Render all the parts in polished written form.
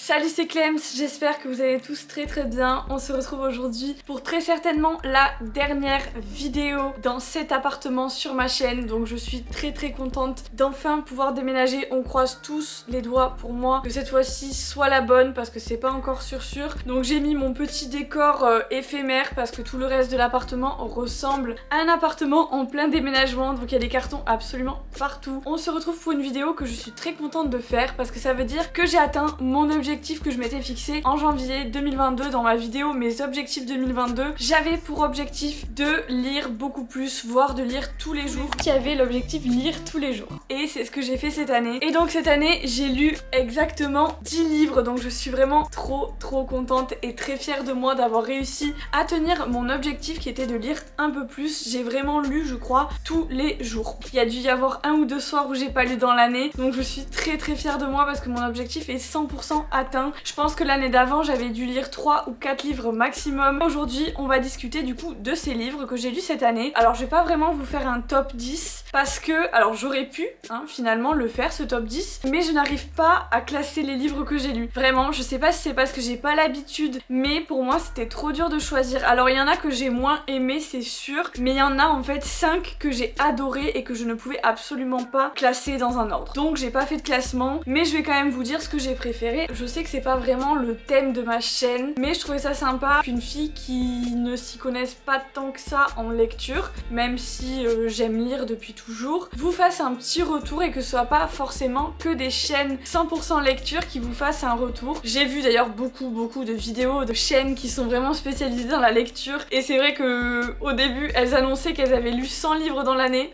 Salut, c'est Clems, j'espère que vous allez tous très bien. On se retrouve aujourd'hui pour très certainement la dernière vidéo dans cet appartement sur ma chaîne. Donc je suis très contente d'enfin pouvoir déménager. On croise tous les doigts pour moi que cette fois-ci soit la bonne parce que c'est pas encore sûr. Donc j'ai mis mon petit décor éphémère parce que tout le reste de l'appartement ressemble à un appartement en plein déménagement. Donc il y a des cartons absolument partout. On se retrouve pour une vidéo que je suis très contente de faire parce que ça veut dire que j'ai atteint mon objectif que je m'étais fixé en janvier 2022 dans ma vidéo mes objectifs 2022. J'avais pour objectif de lire beaucoup plus, voire de lire tous les jours. Qui avait l'objectif lire tous les jours. Et c'est ce que j'ai fait cette année. Et donc cette année j'ai lu exactement 10 livres. Donc je suis vraiment trop contente et très fière de moi d'avoir réussi à tenir mon objectif qui était de lire un peu plus. J'ai vraiment lu, je crois, tous les jours. Il y a dû y avoir un ou deux soirs où j'ai pas lu dans l'année. Donc je suis très fière de moi parce que mon objectif est 100% atteint. Je pense que l'année d'avant j'avais dû lire 3 ou 4 livres maximum. Aujourd'hui on va discuter du coup de ces livres que j'ai lus cette année. Alors je vais pas vraiment vous faire un top 10 parce que, alors j'aurais pu finalement le faire ce top 10, mais je n'arrive pas à classer les livres que j'ai lus. Vraiment, je sais pas si c'est parce que j'ai pas l'habitude, mais pour moi c'était trop dur de choisir. Alors il y en a que j'ai moins aimé, c'est sûr, mais il y en a en fait 5 que j'ai adoré et que je ne pouvais absolument pas classer dans un ordre. Donc j'ai pas fait de classement, mais je vais quand même vous dire ce que j'ai préféré. Je sais que c'est pas vraiment le thème de ma chaîne, mais je trouvais ça sympa qu'une fille qui ne s'y connaisse pas tant que ça en lecture, même si j'aime lire depuis toujours, vous fasse un petit retour et que ce soit pas forcément que des chaînes 100% lecture qui vous fassent un retour. J'ai vu d'ailleurs beaucoup de vidéos de chaînes qui sont vraiment spécialisées dans la lecture et c'est vrai que au début elles annonçaient qu'elles avaient lu 100 livres dans l'année.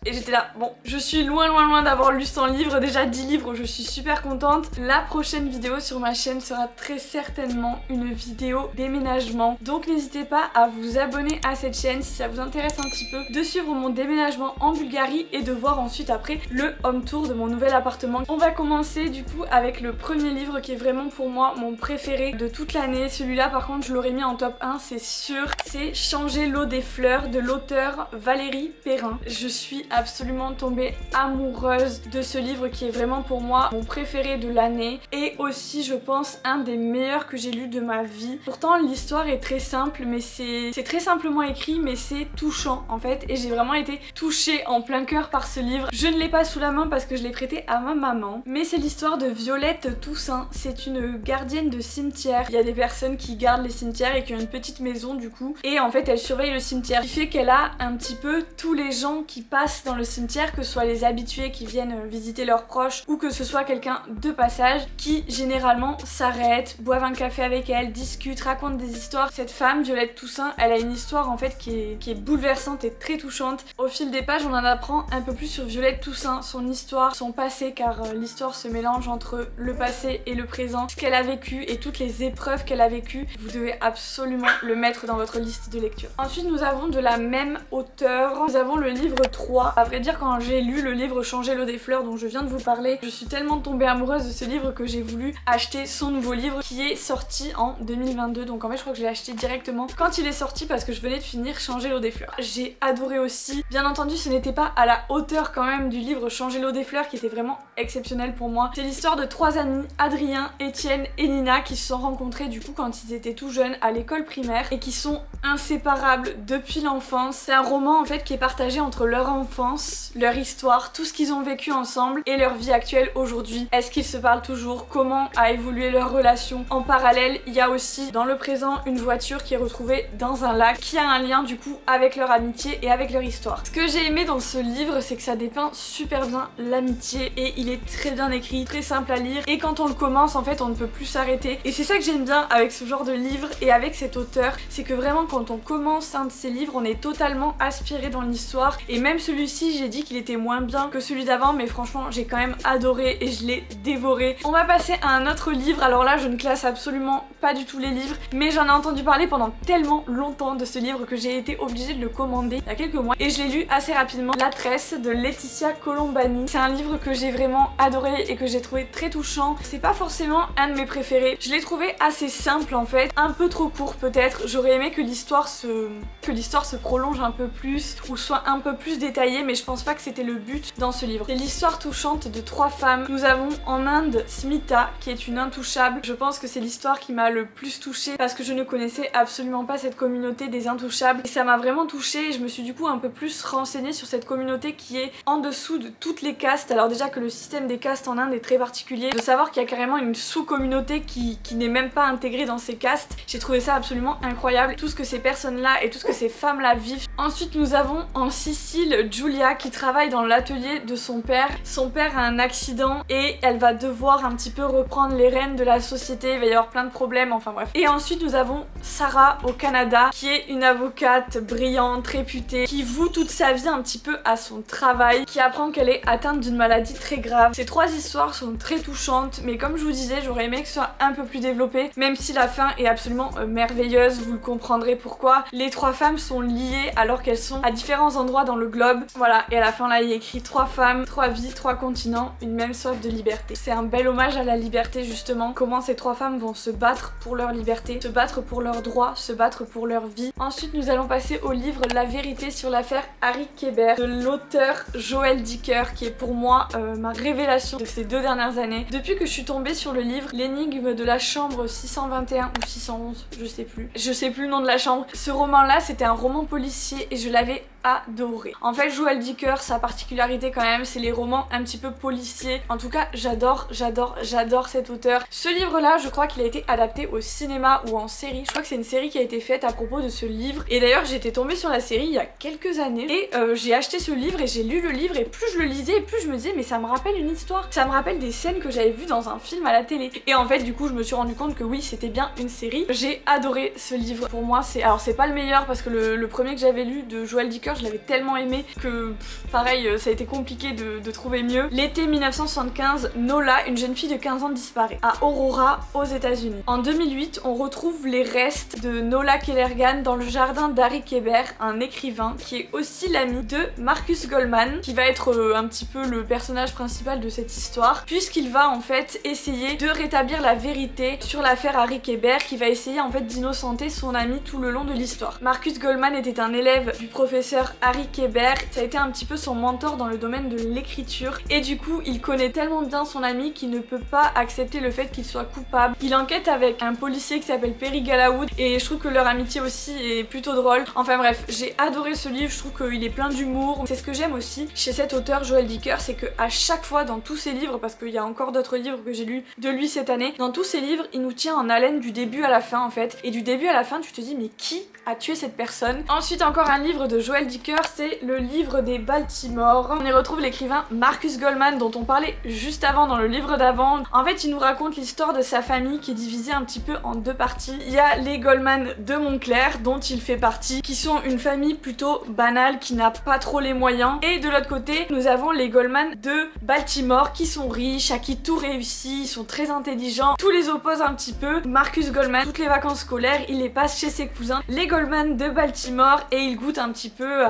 Et j'étais là, bon, je suis loin d'avoir lu 100 livres, déjà 10 livres, je suis super contente. La prochaine vidéo sur ma chaîne sera très certainement une vidéo déménagement. Donc n'hésitez pas à vous abonner à cette chaîne si ça vous intéresse un petit peu, de suivre mon déménagement en Bulgarie et de voir ensuite après le home tour de mon nouvel appartement. On va commencer du coup avec le premier livre qui est vraiment pour moi mon préféré de toute l'année. Celui-là par contre je l'aurais mis en top 1, c'est sûr. C'est Changer l'eau des fleurs de l'auteur Valérie Perrin. Je suis absolument tombée amoureuse de ce livre qui est vraiment pour moi mon préféré de l'année et aussi je pense un des meilleurs que j'ai lu de ma vie. Pourtant l'histoire est très simple mais c'est très simplement écrit mais c'est touchant en fait et j'ai vraiment été touchée en plein cœur par ce livre. Je ne l'ai pas sous la main parce que je l'ai prêté à ma maman, mais c'est l'histoire de Violette Toussaint. C'est une gardienne de cimetière. Il y a des personnes qui gardent les cimetières et qui ont une petite maison du coup et en fait elle surveille le cimetière, ce qui fait qu'elle a un petit peu tous les gens qui passent dans le cimetière, que ce soit les habitués qui viennent visiter leurs proches ou que ce soit quelqu'un de passage qui généralement s'arrête, boivent un café avec elle, discute, raconte des histoires. Cette femme, Violette Toussaint, elle a une histoire en fait qui est bouleversante et très touchante. Au fil des pages on en apprend un peu plus sur Violette Toussaint, son histoire, son passé, car l'histoire se mélange entre le passé et le présent, ce qu'elle a vécu et toutes les épreuves qu'elle a vécues. Vous devez absolument le mettre dans votre liste de lecture. Ensuite nous avons de la même auteure, nous avons le livre 3. À vrai dire, quand j'ai lu le livre Changer l'eau des fleurs dont je viens de vous parler, je suis tellement tombée amoureuse de ce livre que j'ai voulu acheter son nouveau livre qui est sorti en 2022. Donc en fait je crois que je l'ai acheté directement quand il est sorti parce que je venais de finir Changer l'eau des fleurs. J'ai adoré aussi. Bien entendu ce n'était pas à la hauteur quand même du livre Changer l'eau des fleurs qui était vraiment exceptionnel pour moi. C'est l'histoire de 3 amis, Adrien, Étienne et Nina, qui se sont rencontrés du coup quand ils étaient tout jeunes à l'école primaire et qui sont inséparables depuis l'enfance. C'est un roman en fait qui est partagé entre leur enfance, leur histoire, tout ce qu'ils ont vécu ensemble et leur vie actuelle aujourd'hui. Est-ce qu'ils se parlent toujours? Comment a évolué leur relation? En parallèle, il y a aussi dans le présent une voiture qui est retrouvée dans un lac qui a un lien du coup avec leur amitié et avec leur histoire. Ce que j'ai aimé dans ce livre, c'est que ça dépeint super bien l'amitié et il est très bien écrit, très simple à lire et quand on le commence en fait on ne peut plus s'arrêter. Et c'est ça que j'aime bien avec ce genre de livre et avec cet auteur, c'est que vraiment quand on commence un de ces livres on est totalement aspiré dans l'histoire et même celui-ci j'ai dit qu'il était moins bien que celui d'avant mais franchement j'ai quand même adoré et je l'ai dévoré. On va passer à un autre livre. Alors là je ne classe absolument pas du tout les livres mais j'en ai entendu parler pendant tellement longtemps de ce livre que j'ai été obligée de le commander il y a quelques mois et je l'ai lu assez rapidement. La Tresse de Laetitia Colombani. C'est un livre que j'ai vraiment adoré et que j'ai trouvé très touchant. C'est pas forcément un de mes préférés. Je l'ai trouvé assez simple en fait, un peu trop court peut-être. J'aurais aimé que l'histoire se prolonge un peu plus ou soit un peu plus détaillée lié, mais je pense pas que c'était le but dans ce livre. C'est l'histoire touchante de 3 femmes. Nous avons en Inde Smita, qui est une intouchable. Je pense que c'est l'histoire qui m'a le plus touchée parce que je ne connaissais absolument pas cette communauté des intouchables. Et ça m'a vraiment touchée et je me suis du coup un peu plus renseignée sur cette communauté qui est en dessous de toutes les castes. Alors déjà que le système des castes en Inde est très particulier, de savoir qu'il y a carrément une sous-communauté qui n'est même pas intégrée dans ces castes, j'ai trouvé ça absolument incroyable. Tout ce que ces personnes-là et tout ce que ces femmes-là vivent. Ensuite nous avons en Sicile Giulia qui travaille dans l'atelier de son père. Son père a un accident et elle va devoir un petit peu reprendre les rênes de la société, il va y avoir plein de problèmes, enfin bref. Et ensuite nous avons Sarah au Canada qui est une avocate brillante, réputée, qui voue toute sa vie un petit peu à son travail, qui apprend qu'elle est atteinte d'une maladie très grave. Ces 3 histoires sont très touchantes, mais comme je vous disais, j'aurais aimé que ce soit un peu plus développé, même si la fin est absolument merveilleuse, vous le comprendrez pourquoi. Les 3 femmes sont liées alors qu'elles sont à différents endroits dans le globe. Voilà, et à la fin là il y a écrit 3 femmes, 3 vies, 3 continents, une même soif de liberté. C'est un bel hommage à la liberté justement, comment ces 3 femmes vont se battre pour leur liberté, se battre pour leurs droits, se battre pour leur vie. Ensuite nous allons passer au livre La vérité sur l'affaire Harry Kéber de l'auteur Joël Dicker, qui est pour moi ma révélation de ces 2 dernières années. Depuis que je suis tombée sur le livre L'énigme de la chambre 621 ou 611, je sais plus le nom de la chambre. Ce roman là c'était un roman policier et je l'avais adoré. En fait Joël Dicker, sa particularité quand même, c'est les romans un petit peu policiers. En tout cas j'adore cet auteur. Ce livre là je crois qu'il a été adapté au cinéma ou en série. Je crois que c'est une série qui a été faite à propos de ce livre. Et d'ailleurs j'étais tombée sur la série il y a quelques années et j'ai acheté ce livre et j'ai lu le livre et plus je le lisais et plus je me disais mais ça me rappelle une histoire. Ça me rappelle des scènes que j'avais vues dans un film à la télé. Et en fait du coup je me suis rendu compte que oui c'était bien une série. J'ai adoré ce livre. Pour moi c'est... Alors c'est pas le meilleur parce que le premier que j'avais lu de Joël Dicker je l'avais tellement aimé que pareil ça a été compliqué de trouver mieux. L'été 1975, Nola, une jeune fille de 15 ans disparaît à Aurora aux États-Unis. En 2008 on retrouve les restes de Nola Kellergan dans le jardin d'Harry Kéber, un écrivain qui est aussi l'ami de Marcus Goldman, qui va être un petit peu le personnage principal de cette histoire, puisqu'il va en fait essayer de rétablir la vérité sur l'affaire Harry Kéber, qui va essayer en fait d'innocenter son ami tout le long de l'histoire. Marcus Goldman était un élève du professeur Harry Kéber, ça a été un petit peu son mentor dans le domaine de l'écriture, et du coup il connaît tellement bien son ami qu'il ne peut pas accepter le fait qu'il soit coupable. Il enquête avec un policier qui s'appelle Perry Galawood et je trouve que leur amitié aussi est plutôt drôle. Enfin bref, j'ai adoré ce livre, je trouve qu'il est plein d'humour. C'est ce que j'aime aussi chez cet auteur Joël Dicker, c'est que à chaque fois dans tous ses livres, parce qu'il y a encore d'autres livres que j'ai lus de lui cette année, dans tous ses livres il nous tient en haleine du début à la fin en fait, et du début à la fin tu te dis mais qui a tué cette personne? Ensuite encore un livre de Joël Dicker, c'est le livre des Baltimore. On y retrouve l'écrivain Marcus Goldman dont on parlait juste avant dans le livre d'avant. En fait il nous raconte l'histoire de sa famille qui est divisée un petit peu en 2 parties. Il y a les Goldman de Montclair dont il fait partie, qui sont une famille plutôt banale qui n'a pas trop les moyens, et de l'autre côté nous avons les Goldman de Baltimore qui sont riches, à qui tout réussit, ils sont très intelligents, tout les oppose un petit peu. Marcus Goldman, toutes les vacances scolaires il les passe chez ses cousins les Goldman de Baltimore et il goûte un petit peu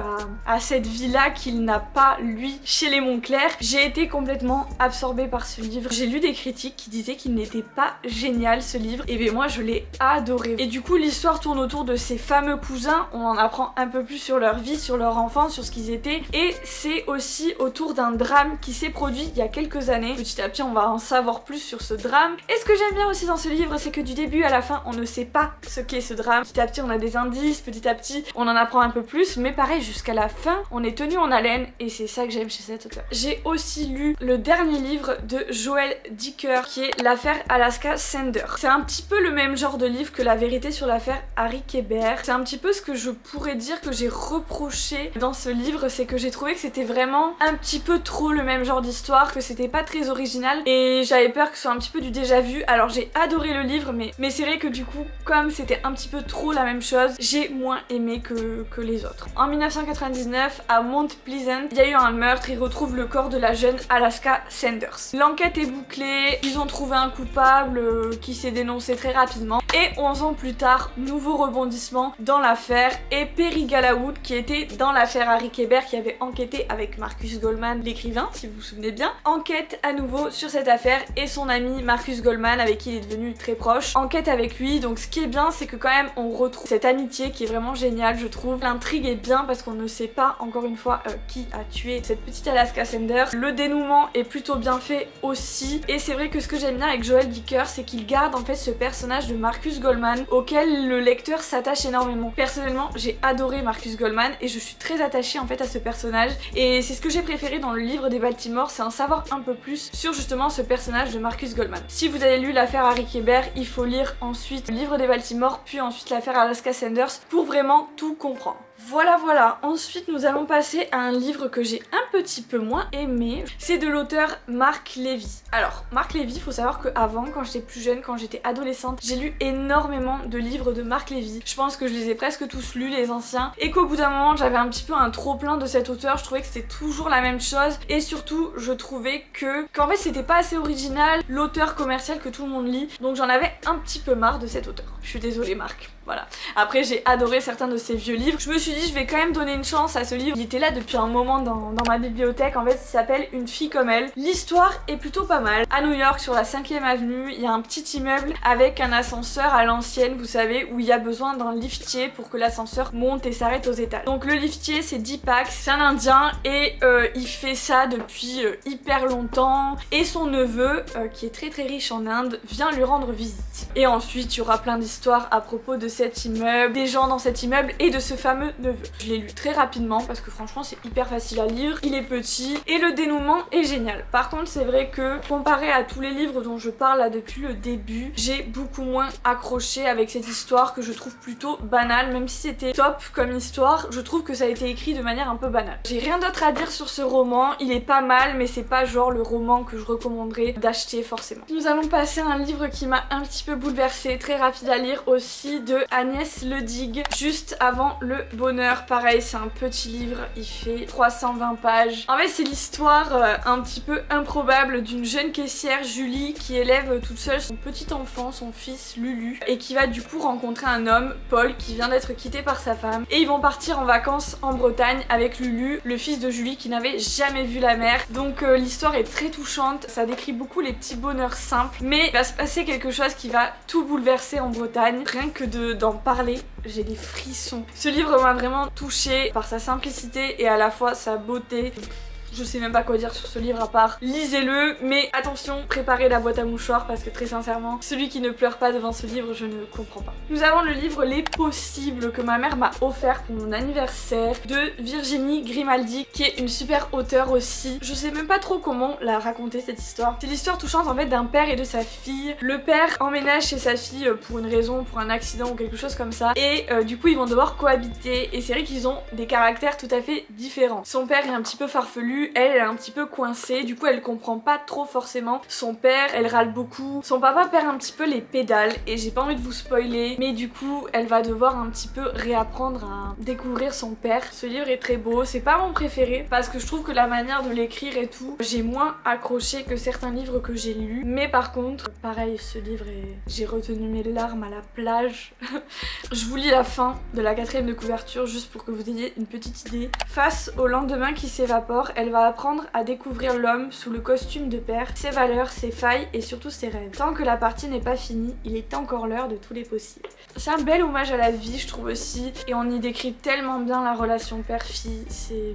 à cette vie là qu'il n'a pas lui chez les Montclair. J'ai été complètement absorbée par ce livre. J'ai lu des critiques qui disaient qu'il n'était pas génial ce livre, et bien moi je l'ai adoré. Et du coup l'histoire tourne autour de ces fameux cousins, on en apprend un peu plus sur leur vie, sur leur enfance, sur ce qu'ils étaient, et c'est aussi autour d'un drame qui s'est produit il y a quelques années. Petit à petit on va en savoir plus sur ce drame. Et ce que j'aime bien aussi dans ce livre, c'est que du début à la fin on ne sait pas ce qu'est ce drame. Petit à petit on a des indices, petit à petit on en apprend un peu plus, mais pareil jusqu'à la fin on est tenu en haleine, et c'est ça que j'aime chez cet auteur. J'ai aussi lu le dernier livre de Joël Dicker qui est l'affaire Alaska Sender. C'est un petit peu le même genre de livre que La vérité sur l'affaire Harry Kéber. C'est un petit peu ce que je pourrais dire que j'ai reproché dans ce livre, c'est que j'ai trouvé que c'était vraiment un petit peu trop le même genre d'histoire, que c'était pas très original et j'avais peur que ce soit un petit peu du déjà vu. Alors j'ai adoré le livre mais c'est vrai que du coup comme c'était un petit peu trop la même chose, j'ai moins aimé que les autres. En 1999 à Mount Pleasant, il y a eu un meurtre, ils retrouvent le corps de la jeune Alaska Sanders. L'enquête est bouclée, ils ont trouvé un coupable qui s'est dénoncé très rapidement Et 11 ans plus tard, nouveau rebondissement dans l'affaire et Perry Galawood qui était dans l'affaire Harry Kéber qui avait enquêté avec Marcus Goldman, l'écrivain si vous vous souvenez bien, enquête à nouveau sur cette affaire et son ami Marcus Goldman avec qui il est devenu très proche, enquête avec lui. Donc ce qui est bien c'est que quand même on retrouve cette amitié qui est vraiment géniale je trouve. L'intrigue est bien parce qu'on ne sait pas encore une fois qui a tué cette petite Alaska Sanders. Le dénouement est plutôt bien fait aussi et c'est vrai que ce que j'aime bien avec Joel Dicker c'est qu'il garde en fait ce personnage de Marcus Goldman auquel le lecteur s'attache énormément. Personnellement j'ai adoré Marcus Goldman et je suis très attachée en fait à ce personnage et c'est ce que j'ai préféré dans le livre des Baltimore, c'est en savoir un peu plus sur justement ce personnage de Marcus Goldman. Si vous avez lu l'affaire Harry Kéber, il faut lire ensuite le livre des Baltimore puis ensuite l'affaire Alaska Sanders pour vraiment tout comprendre. Voilà, ensuite nous allons passer à un livre que j'ai un petit peu moins aimé, c'est de l'auteur Marc Levy. Alors Marc Levy, il faut savoir qu'avant, quand j'étais plus jeune, quand j'étais adolescente, j'ai lu énormément de livres de Marc Levy. Je pense que je les ai presque tous lus, les anciens, et qu'au bout d'un moment j'avais un petit peu un trop plein de cet auteur, je trouvais que c'était toujours la même chose, et surtout je trouvais qu'en fait c'était pas assez original, l'auteur commercial que tout le monde lit, donc j'en avais un petit peu marre de cet auteur. Je suis désolée Marc. Voilà. Après j'ai adoré certains de ses vieux livres. Je me suis dit je vais quand même donner une chance à ce livre. Il était là depuis un moment dans ma bibliothèque. En fait il s'appelle Une fille comme elle. L'histoire est plutôt pas mal. À New York sur la 5e avenue il y a un petit immeuble avec un ascenseur à l'ancienne vous savez où il y a besoin d'un liftier pour que l'ascenseur monte et s'arrête aux étages. Donc le liftier c'est Deepak, c'est un indien et il fait ça depuis hyper longtemps et son neveu qui est très riche en Inde vient lui rendre visite. Et ensuite il y aura plein d'histoires à propos de cet immeuble, des gens dans cet immeuble et de ce fameux neveu. Je l'ai lu très rapidement parce que franchement c'est hyper facile à lire, il est petit et le dénouement est génial. Par contre c'est vrai que comparé à tous les livres dont je parle là depuis le début, j'ai beaucoup moins accroché avec cette histoire que je trouve plutôt banale, même si c'était top comme histoire, je trouve que ça a été écrit de manière un peu banale. J'ai rien d'autre à dire sur ce roman, il est pas mal mais c'est pas genre le roman que je recommanderais d'acheter forcément. Nous allons passer à un livre qui m'a un petit peu bouleversée, très rapide à lire aussi, de Agnès Ledig, Juste avant le bonheur. Pareil c'est un petit livre, il fait 320 pages. En fait c'est l'histoire un petit peu improbable d'une jeune caissière Julie qui élève toute seule son petit enfant, son fils Lulu, et qui va du coup rencontrer un homme, Paul, qui vient d'être quitté par sa femme, et ils vont partir en vacances en Bretagne avec Lulu, le fils de Julie qui n'avait jamais vu la mer. Donc l'histoire est très touchante, ça décrit beaucoup les petits bonheurs simples, mais il va se passer quelque chose qui va tout bouleverser en Bretagne. Rien que d'en parler, j'ai des frissons. Ce livre m'a vraiment touchée par sa simplicité et à la fois sa beauté. Je sais même pas quoi dire sur ce livre à part lisez-le, mais attention, préparez la boîte à mouchoirs parce que très sincèrement, celui qui ne pleure pas devant ce livre, je ne comprends pas. Nous avons le livre Les Possibles que ma mère m'a offert pour mon anniversaire de Virginie Grimaldi qui est une super auteure aussi. Je sais même pas trop comment la raconter cette histoire. C'est l'histoire touchante en fait d'un père et de sa fille. Le père emménage chez sa fille pour une raison, pour un accident ou quelque chose comme ça et du coup ils vont devoir cohabiter et c'est vrai qu'ils ont des caractères tout à fait différents. Son père est un petit peu farfelu, elle est un petit peu coincée, du coup elle comprend pas trop forcément son père, elle râle beaucoup, son papa perd un petit peu les pédales et j'ai pas envie de vous spoiler mais du coup elle va devoir un petit peu réapprendre à découvrir son père. Ce livre est très beau, c'est pas mon préféré parce que je trouve que la manière de l'écrire et tout, j'ai moins accroché que certains livres que j'ai lus, mais par contre pareil ce livre est... j'ai retenu mes larmes à la plage. Je vous lis la fin de la 4e de couverture juste pour que vous ayez une petite idée. Face au lendemain qui s'évapore, elle va apprendre à découvrir l'homme sous le costume de père, ses valeurs, ses failles et surtout ses rêves. Tant que la partie n'est pas finie, il est encore l'heure de tous les possibles. C'est un bel hommage à la vie je trouve aussi et on y décrit tellement bien la relation père-fille, c'est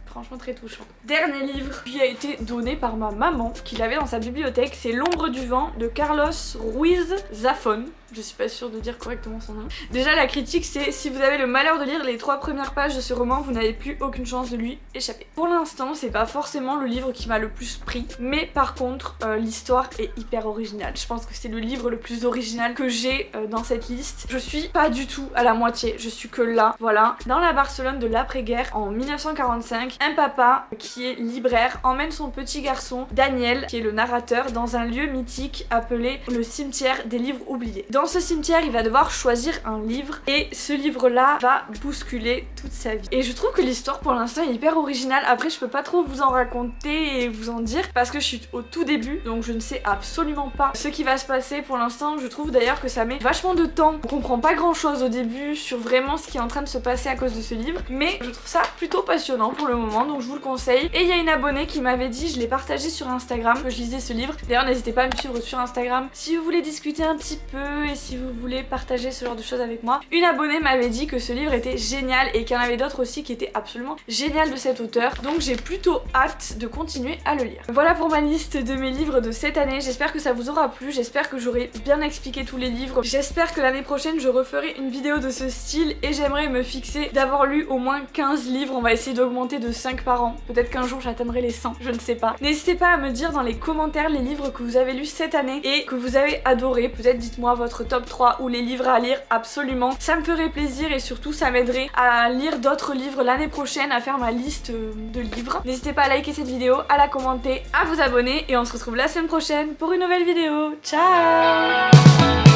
franchement très touchant. Dernier livre qui a été donné par ma maman qui l'avait dans sa bibliothèque, c'est L'ombre du vent de Carlos Ruiz Zafón. Je suis pas sûre de dire correctement son nom. Déjà la critique c'est si vous avez le malheur de lire les 3 premières pages de ce roman, vous n'avez plus aucune chance de lui échapper. Pour l'instant c'est pas forcément le livre qui m'a le plus pris, mais par contre l'histoire est hyper originale. Je pense que c'est le livre le plus original que j'ai dans cette liste. Je suis pas du tout à la moitié, je suis que là, voilà. Dans la Barcelone de l'après-guerre en 1945, un papa qui est libraire emmène son petit garçon Daniel, qui est le narrateur, dans un lieu mythique appelé le cimetière des livres oubliés. Dans ce cimetière, il va devoir choisir un livre et ce livre-là va bousculer toute sa vie. Et je trouve que l'histoire pour l'instant est hyper originale. Après, je peux pas trop vous en raconter et vous en dire parce que je suis au tout début, donc je ne sais absolument pas ce qui va se passer pour l'instant. Je trouve d'ailleurs que ça met vachement de temps. On comprend pas grand chose au début sur vraiment ce qui est en train de se passer à cause de ce livre, mais je trouve ça plutôt passionnant pour le moment, donc je vous le conseille. Et il y a une abonnée qui m'avait dit, je l'ai partagé sur Instagram, que je lisais ce livre. D'ailleurs, n'hésitez pas à me suivre sur Instagram si vous voulez discuter un petit peu et si vous voulez partager ce genre de choses avec moi. Une abonnée m'avait dit que ce livre était génial et qu'il y en avait d'autres aussi qui étaient absolument génial de cet auteur, donc j'ai plutôt hâte de continuer à le lire. Voilà pour ma liste de mes livres de cette année. J'espère que ça vous aura plu, j'espère que j'aurai bien expliqué tous les livres, j'espère que l'année prochaine je referai une vidéo de ce style et j'aimerais me fixer d'avoir lu au moins 15 livres. On va essayer d'augmenter de 5 par an, peut-être qu'un jour j'atteindrai les 100, je ne sais pas. N'hésitez pas à me dire dans les commentaires les livres que vous avez lus cette année et que vous avez adoré. Peut-être dites-moi votre top 3 ou les livres à lire absolument, ça me ferait plaisir et surtout ça m'aiderait à lire d'autres livres l'année prochaine, à faire ma liste de livres. N'hésitez pas à liker cette vidéo, à la commenter, à vous abonner et on se retrouve la semaine prochaine pour une nouvelle vidéo. Ciao!